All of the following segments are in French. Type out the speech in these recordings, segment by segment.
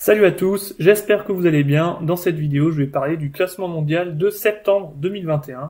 Salut à tous, j'espère que vous allez bien. Dans cette vidéo, je vais parler du classement mondial de septembre 2021.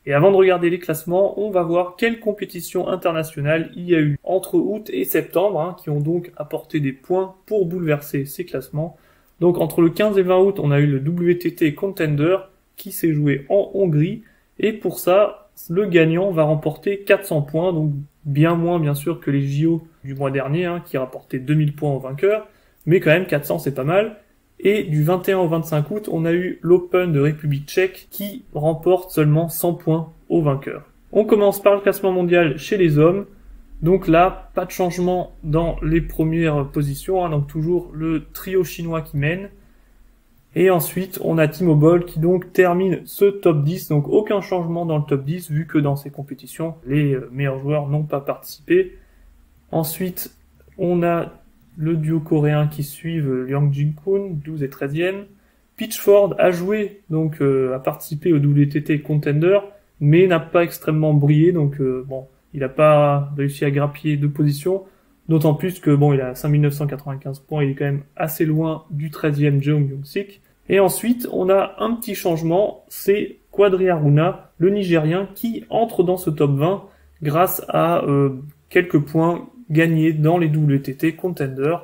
Et avant de regarder les classements, on va voir quelles compétitions internationales il y a eu entre août et septembre, qui ont donc apporté des points pour bouleverser ces classements. Donc entre le 15 et 20 août, on a eu le WTT Contender qui s'est joué en Hongrie. Et pour ça, le gagnant va remporter 400 points, donc bien moins bien sûr que les JO du mois dernier, qui rapportaient 2000 points au vainqueur, mais quand même 400 c'est pas mal. Et du 21 au 25 août, on a eu l'Open de République tchèque qui remporte seulement 100 points au vainqueur. On commence par le classement mondial chez les hommes. Donc là, pas de changement dans les premières positions, donc toujours le trio chinois qui mène. Et ensuite, on a Timo Boll qui donc termine ce top 10, donc aucun changement dans le top 10, vu que dans ces compétitions, les meilleurs joueurs n'ont pas participé. Ensuite, on a le duo coréen qui suivent Liang Jin-kun, 12 et 13e. Pitchford a joué, donc a participé au WTT Contender, mais n'a pas extrêmement brillé, donc il n'a pas réussi à grappiller deux positions. D'autant plus que il a 5995 points, il est quand même assez loin du 13e Jeong Young-sik. Et ensuite, on a un petit changement, c'est Quadri Aruna, le Nigérien, qui entre dans ce top 20 grâce à quelques points gagnés dans les WTT Contender.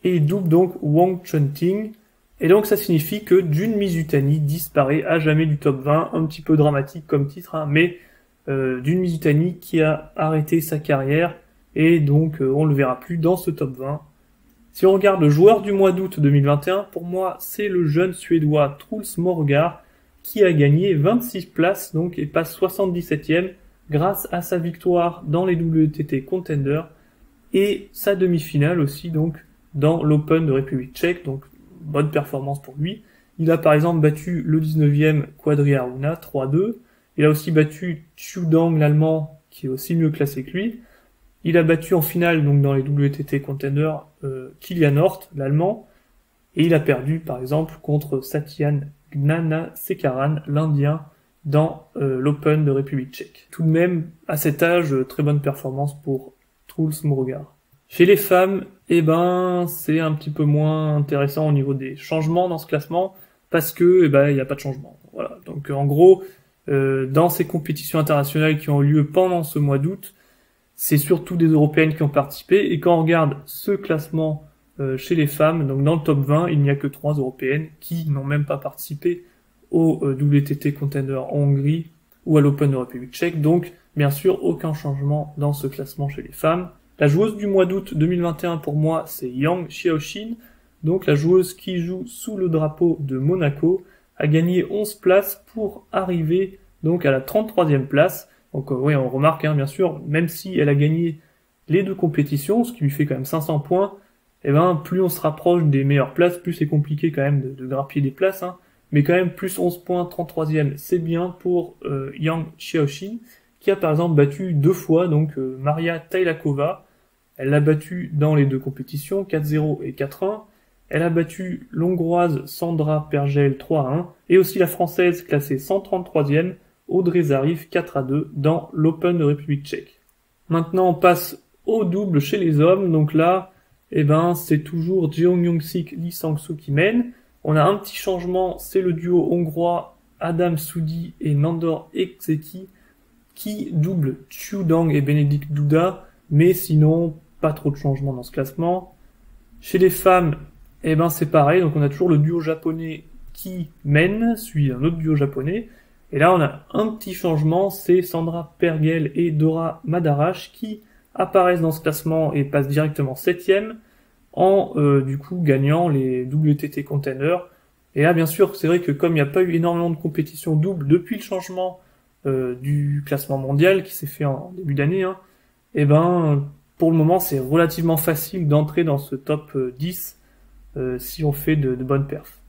Et il double donc Wang Chunting. Et donc ça signifie que Jun Mizutani disparaît à jamais du top 20, un petit peu dramatique comme titre, mais Jun Mizutani qui a arrêté sa carrière, et donc on le verra plus dans ce top 20. Si on regarde le joueur du mois d'août 2021, pour moi c'est le jeune suédois Truls Morgar qui a gagné 26 places donc et passe 77e grâce à sa victoire dans les WTT Contender et sa demi-finale aussi donc dans l'Open de République tchèque, donc bonne performance pour lui. Il a par exemple battu le 19e Quadri Aruna 3-2, il a aussi battu Chu Dang l'allemand qui est aussi mieux classé que lui. Il a battu en finale, donc dans les WTT Contender, Kilian Hort, l'allemand, et il a perdu, par exemple, contre Satyan Gnanasekaran, l'Indien, dans l'Open de République tchèque. Tout de même, à cet âge, très bonne performance pour Truls Morgar. Chez les femmes, c'est un petit peu moins intéressant au niveau des changements dans ce classement, parce que, il n'y a pas de changement. Voilà. Donc, en gros, dans ces compétitions internationales qui ont eu lieu pendant ce mois d'août, c'est surtout des Européennes qui ont participé, et quand on regarde ce classement chez les femmes, donc dans le top 20, il n'y a que 3 Européennes qui n'ont même pas participé au WTT Contender en Hongrie ou à l'Open de République tchèque, donc bien sûr aucun changement dans ce classement chez les femmes. La joueuse du mois d'août 2021 pour moi c'est Yang Xiaoxin, donc la joueuse qui joue sous le drapeau de Monaco, a gagné 11 places pour arriver donc à la 33e place. Donc on remarque bien sûr, même si elle a gagné les deux compétitions, ce qui lui fait quand même 500 points, plus on se rapproche des meilleures places, plus c'est compliqué quand même de grappiller des places, mais quand même plus 11 points, 33e, c'est bien pour Yang Xiaoxin, qui a par exemple battu 2 fois donc Maria Tailakova. Elle l'a battue dans les deux compétitions, 4-0 et 4-1. Elle a battu l'Hongroise Sandra Pergel 3-1, et aussi la Française classée 133e, Audrey Zarif 4-2 dans l'Open de République tchèque. Maintenant, on passe au double chez les hommes. Donc là, c'est toujours Jeong Young-sik, Lee Sang-soo qui mène. On a un petit changement, c'est le duo hongrois Adam Soudi et Nandor Ekzeki qui double Chu Dang et Benedikt Duda, mais sinon, pas trop de changements dans ce classement. Chez les femmes, c'est pareil. Donc on a toujours le duo japonais qui mène, suivi un autre duo japonais. Et là, on a un petit changement, c'est Sandra Pergel et Dora Madarash qui apparaissent dans ce classement et passent directement 7e en gagnant les WTT Contender. Et là, bien sûr, c'est vrai que comme il n'y a pas eu énormément de compétitions doubles depuis le changement du classement mondial qui s'est fait en début d'année, pour le moment, c'est relativement facile d'entrer dans ce top 10 si on fait de bonnes perfs.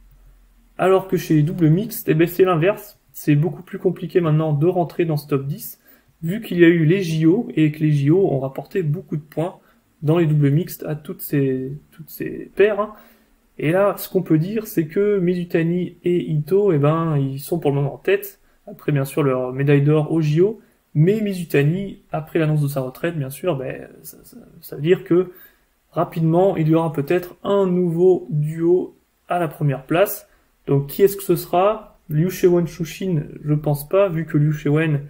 Alors que chez les doubles mixtes, c'est l'inverse. C'est beaucoup plus compliqué maintenant de rentrer dans ce top 10, vu qu'il y a eu les JO, et que les JO ont rapporté beaucoup de points dans les doubles mixtes à toutes ces paires. Et là, ce qu'on peut dire, c'est que Mizutani et Ito, ils sont pour le moment en tête, après bien sûr leur médaille d'or aux JO, Mais Mizutani, après l'annonce de sa retraite, bien sûr, ça veut dire que rapidement, il y aura peut-être un nouveau duo à la première place. Donc qui est-ce que ce sera? Liu Shewen Shushin, je pense pas, vu que Liu Shewen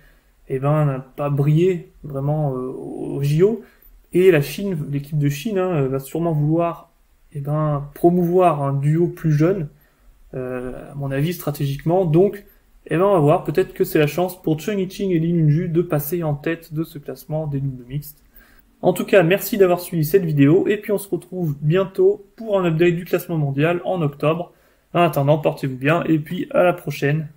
n'a pas brillé vraiment au JO. Et la Chine, l'équipe de Chine, va sûrement vouloir promouvoir un duo plus jeune, à mon avis stratégiquement. Donc, on va voir, peut-être que c'est la chance pour Cheng Yiqing et Li Yunju de passer en tête de ce classement des doubles mixtes. En tout cas, merci d'avoir suivi cette vidéo, et puis on se retrouve bientôt pour un update du classement mondial en octobre. En attendant, portez-vous bien, et puis à la prochaine.